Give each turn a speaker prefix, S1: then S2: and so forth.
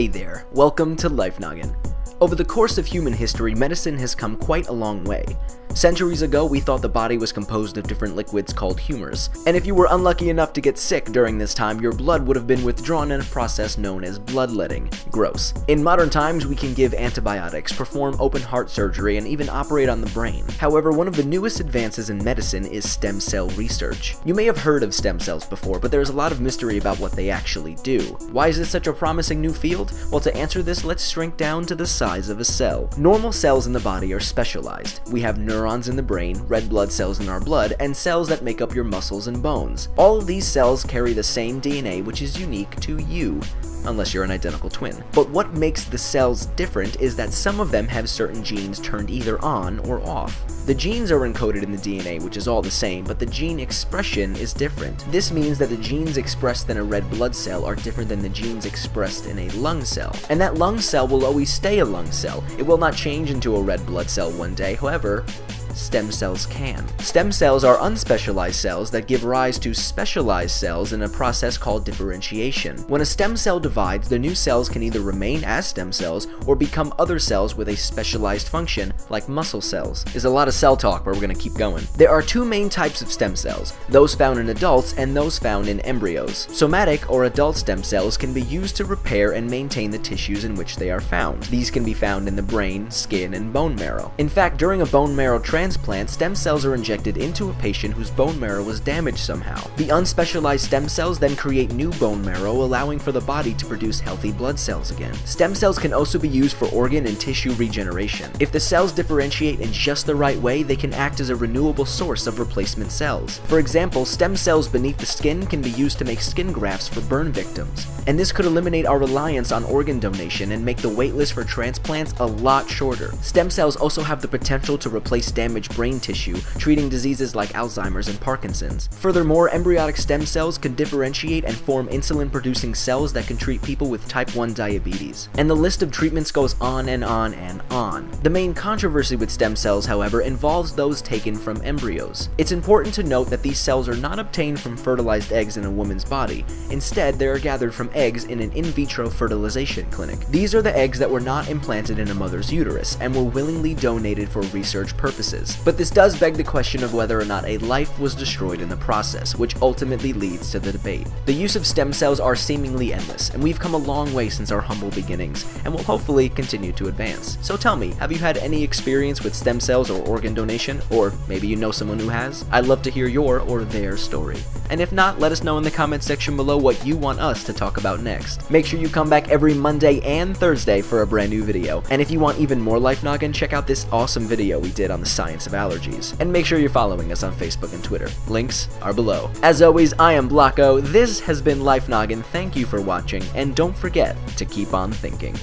S1: Hey there, welcome to Life Noggin. Over the course of human history, medicine has come quite a long way. Centuries ago, we thought the body was composed of different liquids called humors, and if you were unlucky enough to get sick during this time, your blood would have been withdrawn in a process known as bloodletting. Gross. In modern times, we can give antibiotics, perform open heart surgery, and even operate on the brain. However, one of the newest advances in medicine is stem cell research. You may have heard of stem cells before, but there's a lot of mystery about what they actually do. Why is this such a promising new field? Well, to answer this, let's shrink down to the size of a cell. Normal cells in the body are specialized. We have neurons in the brain, red blood cells in our blood, and cells that make up your muscles and bones. All of these cells carry the same DNA, which is unique to you, unless you're an identical twin. But what makes the cells different is that some of them have certain genes turned either on or off. The genes are encoded in the DNA, which is all the same, but the gene expression is different. This means that the genes expressed in a red blood cell are different than the genes expressed in a lung cell. And that lung cell will always stay a lung cell. It will not change into a red blood cell one day, however, stem cells can. Stem cells are unspecialized cells that give rise to specialized cells in a process called differentiation. When a stem cell divides, the new cells can either remain as stem cells or become other cells with a specialized function, like muscle cells. There's a lot of cell talk, but we're gonna keep going. There are two main types of stem cells, those found in adults and those found in embryos. Somatic or adult stem cells can be used to repair and maintain the tissues in which they are found. These can be found in the brain, skin, and bone marrow. In fact, during a bone marrow transplant, stem cells are injected into a patient whose bone marrow was damaged somehow. The unspecialized stem cells then create new bone marrow, allowing for the body to produce healthy blood cells again. Stem cells can also be used for organ and tissue regeneration. If the cells differentiate in just the right way, they can act as a renewable source of replacement cells. For example, stem cells beneath the skin can be used to make skin grafts for burn victims. And this could eliminate our reliance on organ donation and make the wait list for transplants a lot shorter. Stem cells also have the potential to replace damaged brain tissue, treating diseases like Alzheimer's and Parkinson's. Furthermore, embryonic stem cells can differentiate and form insulin-producing cells that can treat people with type 1 diabetes. And the list of treatments goes on and on and on. The main controversy with stem cells, however, involves those taken from embryos. It's important to note that these cells are not obtained from fertilized eggs in a woman's body. Instead, they are gathered from eggs in an in vitro fertilization clinic. These are the eggs that were not implanted in a mother's uterus and were willingly donated for research purposes. But this does beg the question of whether or not a life was destroyed in the process, which ultimately leads to the debate. The use of stem cells are seemingly endless, and we've come a long way since our humble beginnings, and will hopefully continue to advance. So tell me, have you had any experience with stem cells or organ donation? Or maybe you know someone who has? I'd love to hear your or their story. And if not, let us know in the comment section below what you want us to talk about next. Make sure you come back every Monday and Thursday for a brand new video. And if you want even more Life Noggin, check out this awesome video we did on the science of allergies. And make sure you're following us on Facebook and Twitter. Links are below. As always, I am Blocko. This has been Life Noggin. Thank you for watching, and don't forget to keep on thinking.